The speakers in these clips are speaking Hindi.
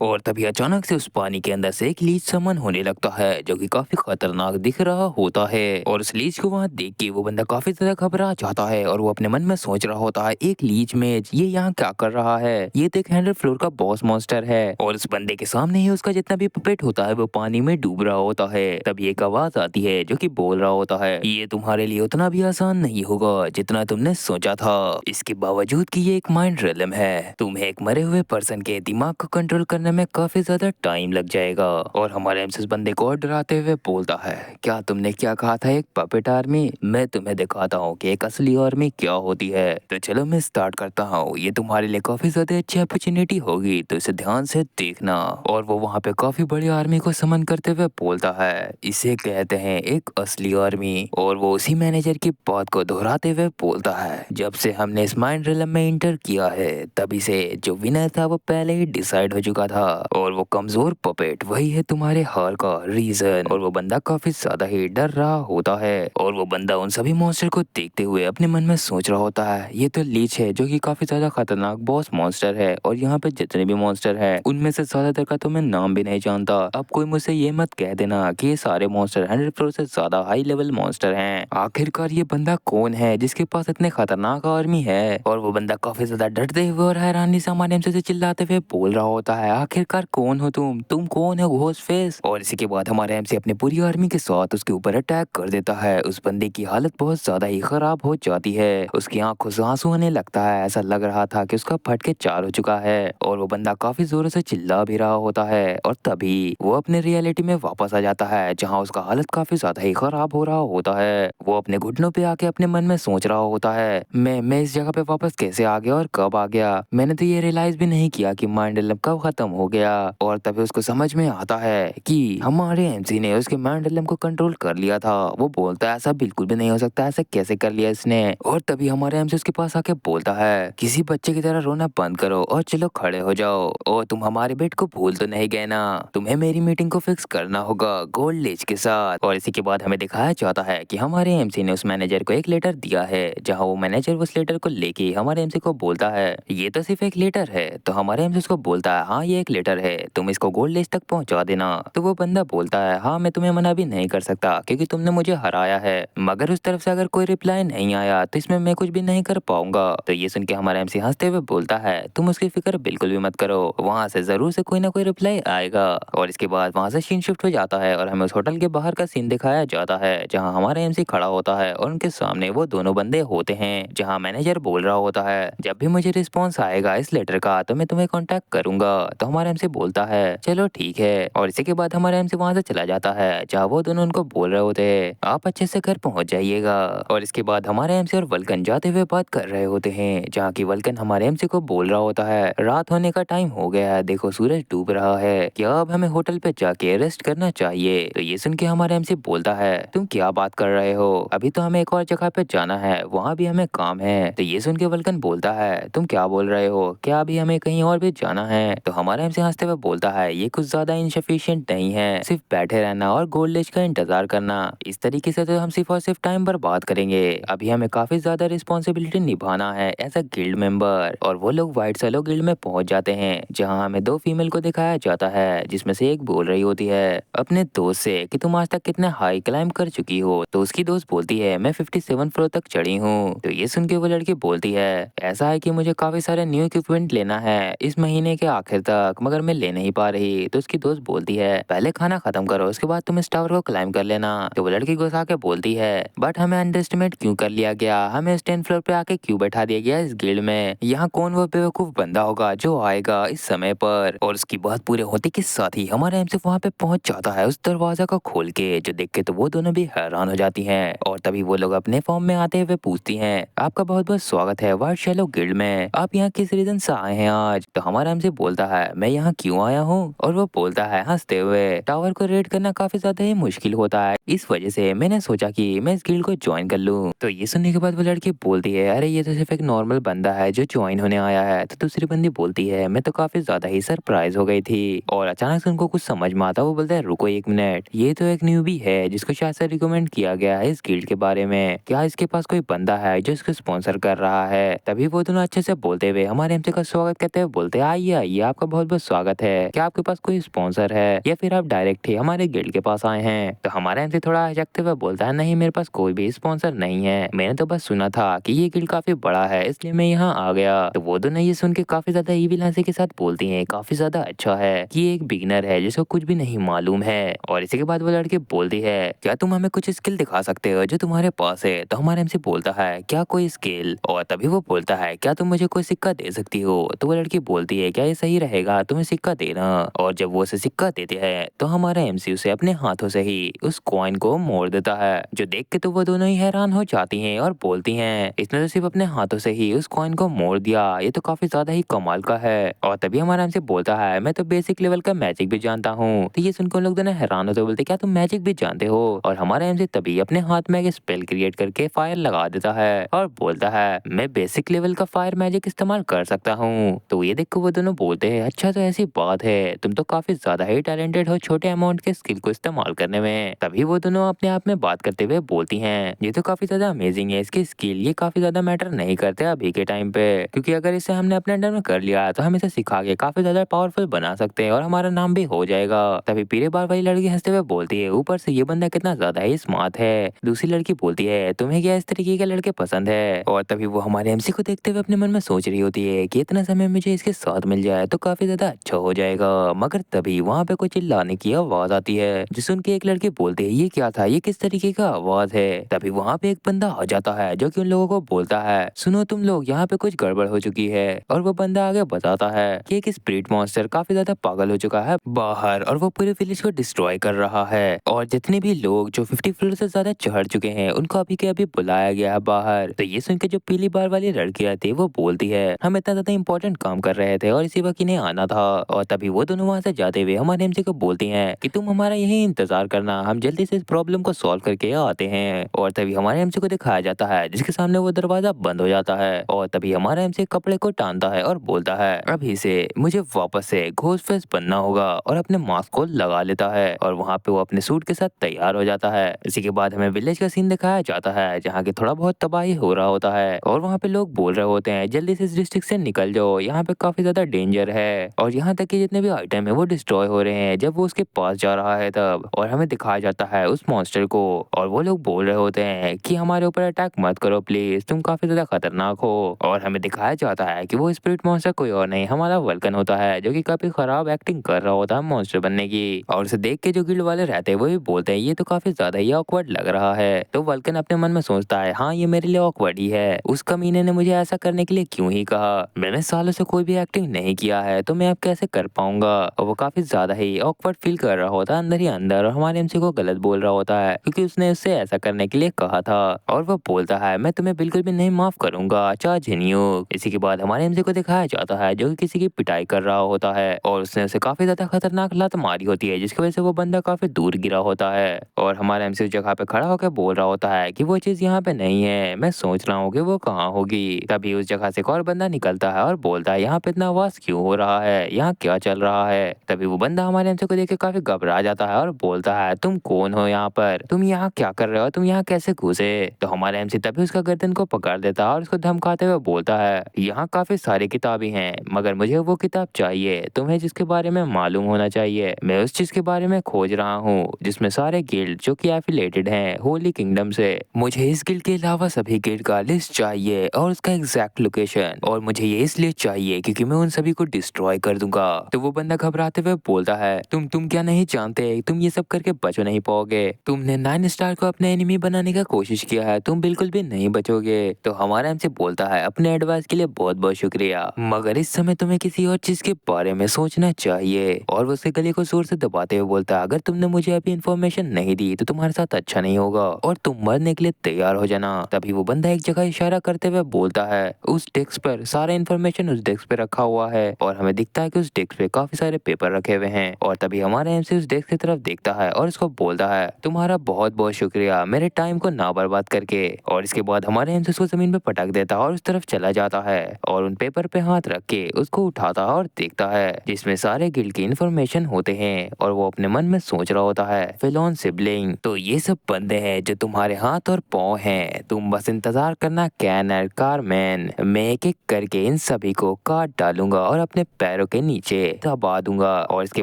और तभी अचानक से उस पानी के अंदर से एक लीच समन होने लगता है जो कि काफी खतरनाक दिख रहा होता है। और उस लीच को वहां देख के वो बंदा काफी ज्यादा घबरा जाता है और वो अपने मन में सोच रहा होता है, एक लीच मेज ये यहाँ क्या कर रहा है, ये तो एक 100 फ्लोर का बॉस मॉन्स्टर है। और उस बंदे के सामने ही उसका जितना भी पपेट होता है वो पानी में डूब रहा होता है। तभी एक आवाज आती है जो कि बोल रहा होता है, ये तुम्हारे लिए उतना भी आसान नहीं होगा जितना तुमने सोचा था। इसके बावजूद कि ये एक माइंड रिदम है, तुम्हें एक मरे हुए पर्सन के दिमाग को कंट्रोल करने में काफी ज्यादा टाइम लग जाएगा। और हमारे एमसिस बंदे को और डराते हुए बोलता है, क्या तुमने क्या कहा था, एक पपेट आर्मी? मैं तुम्हें दिखाता हूँ कि एक असली आर्मी क्या होती है। तो चलो मैं स्टार्ट करता हूँ, ये तुम्हारे लिए काफी ज्यादा अच्छी अपॉर्चुनिटी होगी तो इसे ध्यान से देखना। और वो वहाँ पे काफी बड़ी आर्मी को समन करते हुए बोलता है, इसे कहते हैं एक असली आर्मी। और वो उसी मैनेजर की बात को दोहराते हुए बोलता है, जब से हमने इस माइंड रिलम में इंटर किया है तभी से जो विनर था वो पहले ही डिसाइड हो चुका था। और वो कमजोर पपेट वही है तुम्हारे हार का रीजन। और वो बंदा काफी ज्यादा ही डर रहा होता है। और वो बंदा उन सभी मॉन्स्टर को देखते हुए अपने मन में सोच रहा होता है, ये तो लीच है जो कि काफी ज्यादा खतरनाक बॉस मॉन्स्टर है। और यहाँ पे जितने भी मॉन्स्टर है उनमें से ज्यादातर का तो मैं नाम भी नहीं जानता। अब कोई मुझसे ये मत कह देना कि ये सारे मॉन्स्टर 100 फ्लोर से ज्यादा हाई लेवल मॉन्स्टर हैं। आखिरकार ये बंदा कौन है जिसके पास इतने खतरनाक आर्मी है? और वो बंदा काफी ज्यादा डरते हुए और हैरानी से हमारे एमसी से चिल्लाते हुए बोल रहा होता है, आखिरकार कौन हो तुम कौन हो घोस्ट फेस? और इसी के बाद हमारे एमसी अपनी पूरी आर्मी के साथ उसके ऊपर अटैक कर देता है। उस बंदे की हालत बहुत ज्यादा ही खराब हो जाती है, उसकी आंखों से आंसू आने लगता है, ऐसा लग रहा था कि उसका फट के चार हो चुका है। और वो बंदा काफी जोरों से चिल्ला भी रहा होता है। और तभी वो अपने रियलिटी में वापस आ जाता है जहाँ उसका हालत काफी ज्यादा ही खराब हो रहा होता है। वो अपने घुटनों पे आके अपने मन में सोच रहा होता है, मैं इस जगह पे वापस कैसे आ गया और कब आ गया? मैंने तो ये रियलाइज भी नहीं किया कि माइंड रिदम कब खत्म हो गया। और तभी उसको समझ में आता है कि हमारे एमसी ने उसके माइंड रिदम को कंट्रोल कर लिया था। वो बोलता है, ऐसा बिल्कुल भी नहीं हो सकता, ऐसा कैसे कर लिया इसने? और तभी हमारे एमसी उसके पास आके बोलता है, किसी बच्चे की तरह रोना बंद करो और चलो खड़े हो जाओ। और तुम हमारे बेट को भूल तो नहीं गए ना? तुम्हें मेरी मीटिंग को फिक्स करना होगा गोल्ड लेज के साथ। और इसी के बाद हमें दिखाया जाता है कि हमारे एमसी ने उस मैनेजर को एक लेटर दिया है, जहां वो मैनेजर उस लेटर को लेके हमारे एमसी को बोलता है, ये तो सिर्फ एक लेटर है। तो हमारे एमसी उसको बोलता है, हाँ ये एक लेटर है, तुम इसको गोल्ड लेज तक पहुंचा देना। तो वो बंदा बोलता है, हाँ मैं तुम्हें मना भी नहीं कर सकता क्योंकि तुमने मुझे हराया है, मगर उस तरफ से अगर कोई रिप्लाई नहीं आया तो इसमें मैं कुछ भी नहीं कर पाऊंगा। तो ये सुन के हमारा एमसी हंसते हुए बोलता है, तुम उसकी फिक्र बिल्कुल भी मत करो, वहां से जरूर से कोई ना कोई रिप्लाई आएगा। और इसके बाद वहां से सीन शिफ्ट हो जाता है और हमें उस होटल के बाहर का सीन दिखाया जाता है जहां हमारा एमसी खड़ा होता है और उनके सामने वो दोनों बंदे होते हैं। जहां मैनेजर बोल रहा होता है, जब भी मुझे रिस्पॉन्स आएगा इस लेटर का तो मैं तुम्हें कांटेक्ट करूंगा। तो हमारा एमसी बोलता है, चलो ठीक है। और इसी के बाद हमारा एमसी वहां से चला जाता है जहाँ वो दोनों उनको बोल रहे होते हैं, आप अच्छे से घर पहुंच जाइएगा। और इसके बाद हमारे एमसी और वल्कन जाते हुए बात कर रहे होते हैं जहाँ की वल्कन हमारे एमसी को बोल रहा होता है, रात होने का टाइम हो गया है, देखो सूरज डूब रहा है, क्या अब हमें होटल पे जाके रेस्ट करना चाहिए? तो ये सुन के हमारे एमसी बोलता है, तुम क्या बात कर रहे हो, अभी तो हमें एक और जगह पे जाना है, वहाँ भी हमें काम है। तो ये सुन के वल्कन बोलता है, तुम क्या बोल रहे हो, क्या अभी हमें कहीं और भी जाना है? तो हमारा एमसी हंसते हुए बोलता है, ये कुछ ज्यादा इनसफिशिएंट नहीं है, सिर्फ बैठे रहना और गोल्ड एज का इंतजार करना, इस तरीके से तो हम सिर्फ और सिर्फ टाइम बर्बाद करेंगे। अभी हमें काफी ज्यादा रिस्पॉन्सिबिलिटी निभाना है एज अ गिल्ड मेंबर। और वो लोग व्हाइट सैलो गिल्ड में पहुंच जाते हैं जहां हमें दो फीमेल को दिखाया जाता है, जिसमें से एक बोल रही होती है अपने दोस्त से कि तुम आज तक कितने हाई क्लाइंब कर चुकी हो। तो उसकी दोस्त बोलती है, मैं 57 फ्लोर तक चढ़ी हूँ। तो ये सुन के वो लड़की बोलती है, ऐसा है कि मुझे काफी सारे न्यू इक्विपमेंट लेना है इस महीने के आखिर तक, मगर मैं ले नहीं पा रही। तो उसकी दोस्त बोलती है, पहले खाना खत्म करो उसके बाद तुम इस टावर को क्लाइंब कर लेना। तो वो लड़की गुस्सा के बोलती है, बट हमें अंडर एस्टिमेट क्यों कर लिया गया, हमें इस 10 फ्लोर पे आके क्यों बैठा दिया गया इस गिल्ड में, यहाँ कौन वो बेवकूफ बंदा होगा जो आएगा इस समय पर? और उसकी बात पूरे होते के साथ ही हमारा एमसी वहाँ पे पहुंच जाता है उस दरवाजा को खोल के, जो देख के तो वो दोनों भी हैरान हो जाती हैं। और तभी वो लोग अपने फॉर्म में आते हुए पूछती हैं, आपका बहुत बहुत स्वागत है व्हाइट शैलो गिल्ड में, आप यहाँ किस रीजन से आए हैं आज? तो हमारा एमसी बोलता है, मैं यहाँ क्यों आया हूँ? और वो बोलता है हंसते हुए, टावर को रेड करना काफी ज्यादा ही मुश्किल होता है, इस वजह से मैंने सोचा कि मैं इस गिल्ड को ज्वाइन कर लूँ। तो ये सुनने के बाद वो लड़की बोलती है, अरे ये तो सिर्फ एक नॉर्मल बंदा है जो ज्वाइन होने आया है। तो दूसरी बंदी बोलती है, मैं तो काफी ज्यादा ही सरप्राइज हो गई थी। और अचानक से उनको कुछ समझ में आता, वो बोलता है, रुको एक मिनट, ये तो एक न्यूबी है जिसको शायद से रिकमेंड किया गया है इस गिल्ड के बारे में, क्या इसके पास कोई बंदा है जो इसको स्पॉन्सर कर रहा है? तभी वो दोनों अच्छे से बोलते हुए हमारे एमसी का स्वागत करते हुए बोलते हैं, आइए आइए, आपका बहुत बहुत बहुत स्वागत है। क्या आपके पास कोई स्पॉन्सर है या फिर आप डायरेक्ट ही हमारे गिल्ड के पास आए हैं? तो हमारा एमसी थोड़ा हिचकते हुए बोलता है, नहीं मेरे पास कोई भी स्पॉन्सर नहीं है, मैंने तो बस सुना था कि ये गिल्ड काफी बड़ा है इसलिए मैं यहाँ आ गया। तो वो दोनों ये सुन के काफी ज्यादा ईविल हंसी के साथ बोलती है, काफी ज्यादा अच्छा है कि ये एक बिगिनर है जिसको कुछ भी नहीं मालूम है। और इसी के बाद वो लड़की बोलती है, क्या तुम हमें कुछ स्किल दिखा सकते हो जो तुम्हारे पास है? तो हमारा एमसी बोलता है, क्या कोई स्किल? और तभी वो बोलता है, क्या तुम मुझे कोई सिक्का दे सकती हो? तो वो लड़की बोलती है, क्या ये सही रहेगा तुम्हें सिक्का देना? और जब वो उसे सिक्का देते हैं तो हमारा एमसी उसे अपने हाथों से ही उस कॉइन को मोड़ देता है, जो देख के तो वो दोनों ही हैरान हो जाती हैं और बोलती हैं, इसने तो सिर्फ अपने हाथों से ही उस कॉइन को मोड़ दिया, ये तो काफी ज्यादा ही कमाल का है। और तभी हमारा एमसी बोलता है, मैं तो बेसिक लेवल का मैजिक भी जानता हूँ। तो ये सुनकर उन लोग दोनों हैरान होते बोलते, क्या तुम मैजिक भी जानते हो? और हमारा एमसी तभी अपने हाथ में एक स्पेल क्रिएट करके फायर लगा देता है और बोलता है, मैं बेसिक लेवल का फायर मैजिक इस्तेमाल कर सकता हूँ। तो ये देखो वो दोनों बोलते हैं, अच्छा तो ऐसी बात है, तुम तो काफी ज्यादा ही टैलेंटेड हो छोटे अमाउंट के स्किल को इस्तेमाल करने में। तभी वो दोनों अपने आप में बात करते हुए बोलती हैं, ये तो काफी ज्यादा अमेजिंग है, इसकी स्किल ये काफी ज्यादा मैटर नहीं करते अभी के टाइम पे, क्योंकि अगर इसे हमने अपने अंडर में कर लिया तो हम इसे सिखा के काफी ज्यादा पावरफुल बना सकते हैं और हमारा नाम भी हो जाएगा। तभी पीले बाल वाली लड़की हंसते हुए बोलती है, ऊपर से ये बंदा कितना ज्यादा ही स्मार्ट है। दूसरी लड़की बोलती है, तुम्हें क्या इस तरीके के लड़के पसंद है? और तभी वो हमारे एमसी को देखते हुए अपने मन में सोच रही होती है कि इतना समय मुझे इसके साथ मिल जाए तो काफी ज्यादा अच्छा हो जाएगा। मगर तभी वहाँ पे कुछ चिल्लाने की आवाज आती है, जिस सुन के एक लड़की बोलती है, ये क्या था, ये किस तरीके का आवाज है? तभी वहाँ पे एक बंदा आ जाता है जो कि उन लोगों को बोलता है, सुनो तुम लोग, यहाँ पे कुछ गड़बड़ हो चुकी है। और वो बंदा आगे बताता है कि एक स्पिरिट मॉन्स्टर काफी ज्यादा पागल हो चुका है बाहर और वो पूरे विलेज को डिस्ट्रॉय कर रहा है, और जितने भी लोग जो 50 फ्लोर से ज्यादा चढ़ चुके हैं उनको अभी के अभी बुलाया गया है बाहर। तो ये सुन के जो पीली बार वाली लड़की थी वो बोलती है, हम इतना ज्यादा इंपॉर्टेंट काम कर रहे थे और इसी वक्त इन्हें आना था। और तभी वो दोनों वहाँ से जाते हुए हमारे एमसी को बोलती हैं कि तुम हमारा यही इंतजार करना, हम जल्दी से इस प्रॉब्लम को सॉल्व करके आते हैं। और तभी हमारे एमसी को दिखाया जाता है जिसके सामने वो दरवाजा बंद हो जाता है, और तभी हमारा एमसी कपड़े को टानता है और बोलता है, अभी से मुझे वापस से घोस्ट फेस बनना होगा, और अपने मास्क को लगा लेता है और वहाँ पे वो अपने सूट के साथ तैयार हो जाता है। इसी के बाद हमें विलेज का सीन दिखाया जाता है जहाँ की थोड़ा बहुत तबाही हो रहा होता है, और वहाँ पे लोग बोल रहे होते हैं, जल्दी से इस डिस्ट्रिक्ट से निकल जाओ, यहाँ पे काफी ज्यादा डेंजर है। और यहाँ तक कि जितने भी आइटम है वो डिस्ट्रॉय हो रहे हैं। जब वो उसके पास जा रहा है तब, और हमें दिखाया जाता है उस मॉन्स्टर को, और वो लोग बोल रहे होते हैं कि हमारे ऊपर अटैक मत करो प्लीज, तुम काफी ज्यादा खतरनाक हो। और हमें दिखाया जाता है कि वो स्पिरिट मॉन्स्टर कोई और नहीं, हमारा वल्कन होता है, जो कि काफी खराब एक्टिंग कर रहा होता है मॉन्स्टर बनने की। और उसे देख के जो गिल्ड वाले रहते हैं वो भी बोलते हैं, ये तो काफी ज्यादा ही ऑकवर्ड लग रहा है। तो वल्कन अपने मन में सोचता है, हाँ ये मेरे लिए ऑकवर्ड ही है, उस कमीने ने मुझे ऐसा करने के लिए क्यों ही कहा, मैंने सालों से कोई भी एक्टिंग नहीं किया है तो मैं अब कैसे कर पाऊंगा। और वो काफी ज्यादा ही ऑकवर्ड फील कर रहा होता है अंदर ही अंदर, और हमारे एमसी को गलत बोल रहा होता है क्योंकि उसने उससे ऐसा करने के लिए कहा था। और वो बोलता है, मैं तुम्हें बिल्कुल भी नहीं माफ करूंगा चा झिनियो। इसी के बाद हमारे एमसी को दिखाया जाता है जो कि किसी की पिटाई कर रहा होता है, और उसने उसे काफी ज्यादा खतरनाक लात मारी होती है जिसकी वजह से वो बंदा काफी दूर गिरा होता है। और हमारा एमसी उस जगह पे खड़ा होकर बोल रहा होता है कि वो चीज यहाँ पे नहीं है, मैं सोच रहा हूँ कि वो कहाँ होगी। तभी उस जगह से एक और बंदा निकलता है और बोलता है, यहाँ पे इतना आवाज क्यों हो रहा है, यहाँ क्या चल रहा है? तभी वो बंदा हमारे एमसी को देख के काफी घबरा जाता है और बोलता है, तुम कौन हो यहाँ पर, तुम यहाँ क्या कर रहे हो, तुम यहाँ कैसे घुसे? तो हमारा एमसी तभी उसका गर्दन को पकड़ देता है और उसको धमकाते हुए बोलता है, यहाँ काफी सारी किताबें हैं मगर मुझे वो किताब चाहिए, तुम्हें जिसके बारे में मालूम होना चाहिए, मैं उस चीज के बारे में खोज रहा हूँ जिसमें सारे गिल्ड जो कि एफिलेटेड हैं होली किंगडम से। मुझे इस गिल्ड के अलावा सभी गिल्ड का लिस्ट चाहिए और उसका एग्जैक्ट लोकेशन, और मुझे ये इसलिए चाहिए क्योंकि मैं उन सभी को डिस्ट्रॉय कर दूंगा। तो वो बंदा घबराते हुए बोलता है, तुम क्या नहीं जानते, तुम ये सब करके बचो नहीं पाओगे, तुमने 9 स्टार को अपने एनिमी बनाने का कोशिश किया है, तुम बिल्कुल भी नहीं बचोगे। तो हमारा एमसी बोलता है, अपने एडवाइस के लिए बहुत बहुत शुक्रिया, मगर इस समय तुम्हें किसी और चीज के बारे में सोचना चाहिए। और वो उसके गले को जोर से दबाते हुए बोलता है, अगर तुमने मुझे अभी इन्फॉर्मेशन नहीं दी तो तुम्हारे साथ अच्छा नहीं होगा और तुम मरने के लिए तैयार हो जाना। तभी वो बंदा एक जगह इशारा करते हुए बोलता है, उस डेस्क पर सारा इन्फॉर्मेशन उस डेस्क पे रखा हुआ है, और हमें दिखता है कि उस डेस्क पे काफी सारे पेपर रखे हुए हैं। और तभी हमारा एमसी उस डेस्क की तरफ देखता है और उसको बोलता है, तुम्हारा बहुत बहुत शुक्रिया मेरे टाइम को ना बर्बाद करके। और इसके बाद हमारे एमसी उसको जमीन पे पटक देता है और उस तरफ चला जाता है और उन पेपर पे हाथ रख के उसको उठाता है और देखता है जिसमें सारे गिल्ड की इन्फॉर्मेशन होते हैं। और वो अपने मन में सोच रहा होता है, फिलोन सिबलिंग, तो ये सब बंदे हैं जो तुम्हारे हाथ और पाँव हैं, तुम बस इंतजार करना कैनर कारमैन, मैं एक एक करके इन सभी को काट डालूंगा और अपने पैर पैरों के नीचे दबा दूंगा। और इसके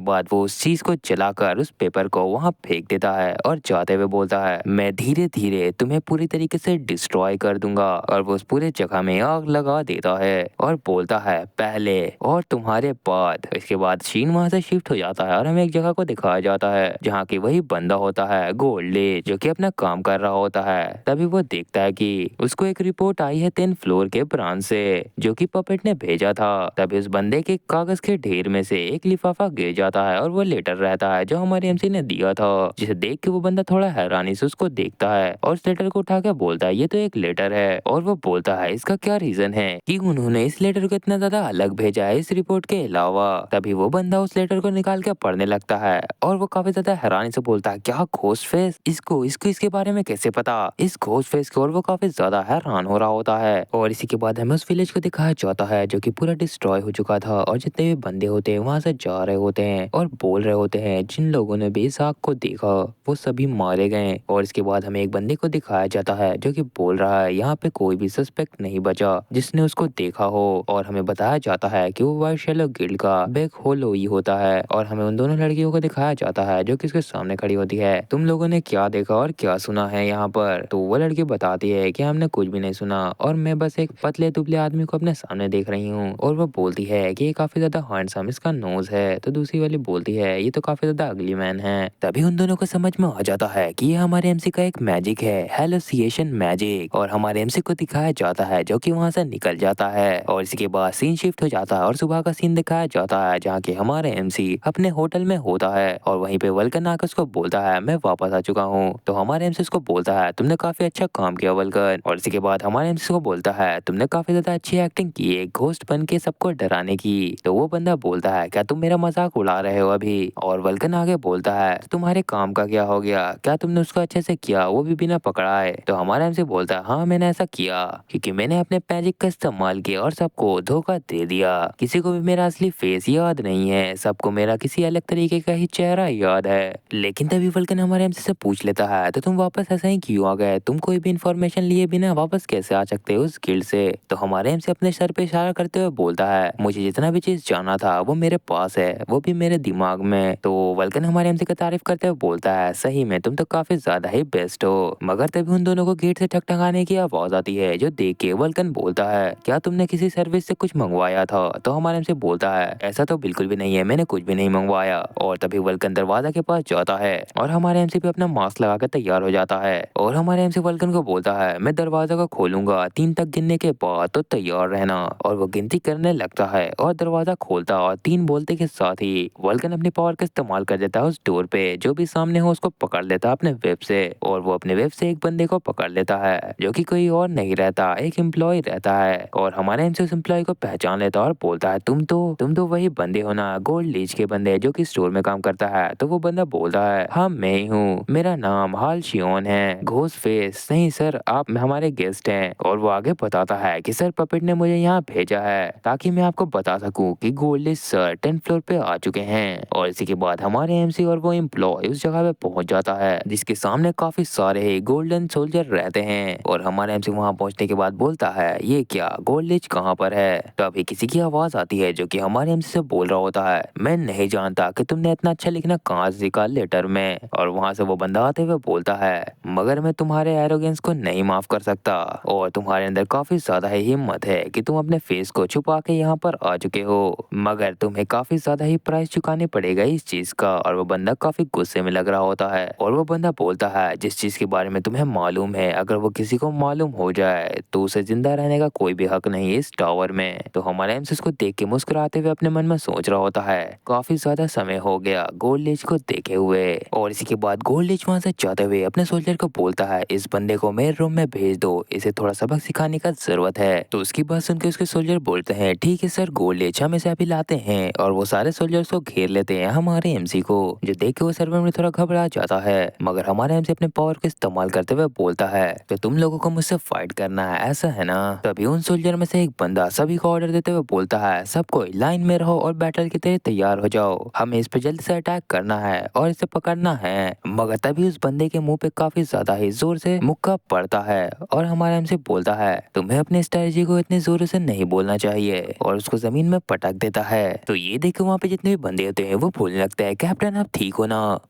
बाद वो उस चीज को जलाकर उस पेपर को वहाँ फेंक देता है और जाते हुए बोलता है, मैं धीरे धीरे तुम्हें पूरी तरीके से डिस्ट्रॉय कर दूंगा। और वो उस पूरे जगह में आग लगा देता है और बोलता है, पहले और तुम्हारे बाद। इसके बाद सीन वहाँ से शिफ्ट हो जाता है और हमें एक जगह को दिखाया जाता है जहाँ की वही बंदा होता है गोल्डेज, जो कि अपना काम कर रहा होता है। तभी वो देखता है कि उसको एक रिपोर्ट आई है 10th फ्लोर के ब्रांच से, जो कि पपेट ने भेजा था। तभी उस बंदे के कागज के ढेर में से एक लिफाफा गिर जाता है और वो लेटर रहता है जो हमारे एमसी ने दिया था, जिसे देख के वो बंदा थोड़ा हैरानी से उसको देखता है और उस लेटर को उठा के बोलता है, ये तो एक लेटर है। और वो बोलता है, इसका क्या रीजन है कि उन्होंने इस लेटर को इतना ज्यादा अलग भेजा है इस रिपोर्ट के अलावा। तभी वो बंदा उस लेटर को निकाल के पढ़ने लगता है और वो काफी ज्यादा हैरानी से बोलता है, क्या घोस्ट फेस, इसको इसको इसके बारे में कैसे पता, इस घोस्ट फेस की। और वो काफी ज्यादा हैरान हो रहा होता है। और इसी के बाद हमें उस विलेज को दिखाया जाता है जो कि पूरा डिस्ट्रॉय हो चुका था और जितने भी बंदे होते हैं वहां से जा रहे होते हैं और बोल रहे होते हैं, जिन लोगों ने भी इस आग को देखा वो सभी मारे गए। और इसके बाद हमें एक बंदे को दिखाया जाता है जो कि बोल रहा है, यहाँ पे कोई भी सस्पेक्ट नहीं बचा जिसने उसको देखा हो। और हमें बताया जाता है कि वो व्हाइट शैलो गिल्ड का बैक होलो ही होता है। और हमें उन दोनों लड़कियों को दिखाया जाता है जो कि उसके सामने खड़ी होती है, तुम लोगों ने क्या देखा और क्या सुना है यहाँ पर। तो वो लड़की बताती है कि हमने कुछ भी नहीं सुना और मैं बस एक पतले दुबले आदमी को अपने सामने देख रही हूँ। और वो बोलती है कि ये काफी ज्यादा हैंडसम इसका नोज है। तो दूसरी वाली बोलती है, ये तो काफी ज्यादा अगली मैन है। तभी उन दोनों को समझ में आ जाता है कि ये हमारे एमसी का एक मैजिक है, हेलोसिएशन मैजिक। और हमारे एमसी को दिखाया जाता है जो कि वहां से निकल जाता है। और इसके बाद सीन शिफ्ट हो जाता है और सुबह का सीन दिखाया जाता है जहाँ के हमारे एमसी अपने होटल में होता है। और वहीं पे वल्कन आकर उसको बोलता है, मैं वापस आ चुका हूँ। तो हमारे एमसी उसको बोलता है, तुमने काफी अच्छा काम किया वल्कन। और इसके बाद हमारे एमसी को बोलता है, तुमने काफी ज्यादा अच्छी एक्टिंग की है घोस्ट बन के सबको डराने की। तो वो बंदा बोलता है, क्या तुम मेरा मजाक उड़ा रहे हो अभी। और वल्कन आगे बोलता है, तुम्हारे काम का क्या हो गया, क्या तुमने उसको अच्छे से किया, वो भी बिना पकड़ाए। तो हमारा एमसी बोलता है, हाँ मैंने ऐसा किया क्योंकि मैंने अपने मैजिक का इस्तेमाल किया और सबको धोखा दे दिया। किसी को भी मेरा असली फेस याद नहीं है, सबको मेरा किसी अलग तरीके का ही चेहरा याद है। लेकिन तभी वल्कन हमारे एमसी से पूछ लेता है, तो तुम वापस ऐसा ही क्यों आ गए, तुम कोई भी इंफॉर्मेशन लिए बिना वापस कैसे आ सकते हो उस गिल्ड से। तो हमारे एमसी अपने सर पे इशारा करते हुए बोलता है, मुझे जितना भी चीज जाना था वो मेरे पास है, वो भी मेरे दिमाग में। तो वल्कन हमारे एमसी का तारीफ करते हुए बोलता है, सही में तुम तो काफी ज्यादा ही बेस्ट हो। मगर तभी उन दोनों को गेट से ठकठकाने की आवाज आती है जो देख के वल्कन बोलता है, क्या तुमने किसी सर्विस से कुछ मंगवाया था। तो हमारे एमसी बोलता है, ऐसा तो बिल्कुल भी नहीं है, मैंने कुछ भी नहीं मंगवाया। और तभी वल्कन दरवाजा के पास जाता है और हमारे एमसी भी अपना मास्क लगा कर तैयार हो जाता है। और हमारे एमसी वल्कन को बोलता है, मैं दरवाजा को खोलूंगा, 3 तक गिनने के बाद तो तैयार रहना। और वो गिनती करने लगता है और दरवाजा खोलता और 3 बोलते के साथ ही वल्कन अपनी पावर का इस्तेमाल कर देता है उस डोर पे, जो भी सामने हो उसको पकड़ लेता है अपने वेब से। और वो अपने वेब से एक बंदे को पकड़ लेता है जो कि कोई और नहीं रहता, एक एम्प्लॉय रहता है। और हमारे एमसी उस एम्प्लॉय को पहचान लेता है और बोलता है, तुम तो वही बंदे हो ना, गोल्ड लीच के बंदे जो कि स्टोर में काम करता है। तो वो बंदा बोलता है, हाँ मैं ही हूँ, मेरा नाम हाल शियोन है, घोस्ट फेस। नहीं सर, आप हमारे गेस्ट हैं। और वो आगे बताता है कि सर पपेट ने मुझे यहाँ भेजा है ताकि मैं आपको बता सकूं कि gold Leach sir 10th floor पे आ चुके हैं। और इसी के बाद हमारे एमसी और वो एम्प्लॉय उस जगह पे पहुंच जाता है जिसके सामने काफी सारे गोल्डन सोल्जर रहते हैं। और हमारे एमसी वहां पहुंचने के बाद बोलता है, ये क्या गोल्ड लीच कहाँ पर है। तो अभी किसी की आवाज आती है जो कि हमारे एमसी से बोल रहा होता है, मैं नहीं जानता कि तुमने इतना अच्छा लिखना कहाँ से सीखा लेटर में। और वहां से वो बंदा आते हुए बोलता है, मगर मैं तुम्हारे एरोगेंस को नहीं माफ कर सकता और तुम्हारे अंदर काफी ज्यादा ही हिम्मत है कि तुम अपने फेस को छुपा के यहाँ पर आ चुके हो, मगर तुम्हें काफी ज्यादा ही प्राइस चुकाने पड़ेगा इस चीज का। और वो बंदा काफी गुस्से में लग रहा होता है और वो बंदा बोलता है, जिस चीज के बारे में तुम्हें मालूम है अगर वो किसी को मालूम हो जाए तो उसे जिंदा रहने का कोई भी हक नहीं है इस टावर में। तो हमारा एमसी उसको देख के मुस्कुराते हुए अपने मन में सोच रहा होता है, काफी ज्यादा समय हो गया गोल्ड लीच को देखे हुए। और इसी के बाद गोल्ड लीच वहां से जाते हुए अपने सोल्जर को बोलता है, इस बंदे को मेरे रूम में भेज दो, इसे थोड़ा सबक सिखाने का जरूरत है। तो उसकी बात सुनकर उसके सोल्जर बोलते हैं, ठीक है सर गोल्ड लीच, हम इसे अभी लाते हैं। और वो सारे सोल्जर्स को घेर लेते हैं हमारे एमसी को, जो देख के वो सर्वर में थोड़ा घबरा जाता है। मगर हमारे एमसी अपने पावर का इस्तेमाल करते हुए बोलता है, तो तुम लोगों को मुझसे फाइट करना है ऐसा है ना। तभी उन सोल्जर में से एक बंदा सभी को ऑर्डर देते हुए बोलता है, सब कोई लाइन में रहो और बैटल की तरह तैयार हो जाओ, हमें इस पे जल्द से अटैक करना है और इसे पकड़ना है। मगर तभी उस बंदे के मुंह पे काफी ज्यादा ही जोर से मुक्का पड़ता है और हमारा एमसी बोलता है, तुम्हें अपनी स्ट्रेटजी को इतने जोर से नहीं बोलना चाहिए। और उसको जमीन में पटक देता है। तो ये देख के वहाँ पे जितने भी बंदे होते हैं वो बोलने लगता है, कैप्टन आप ठीक हो ना?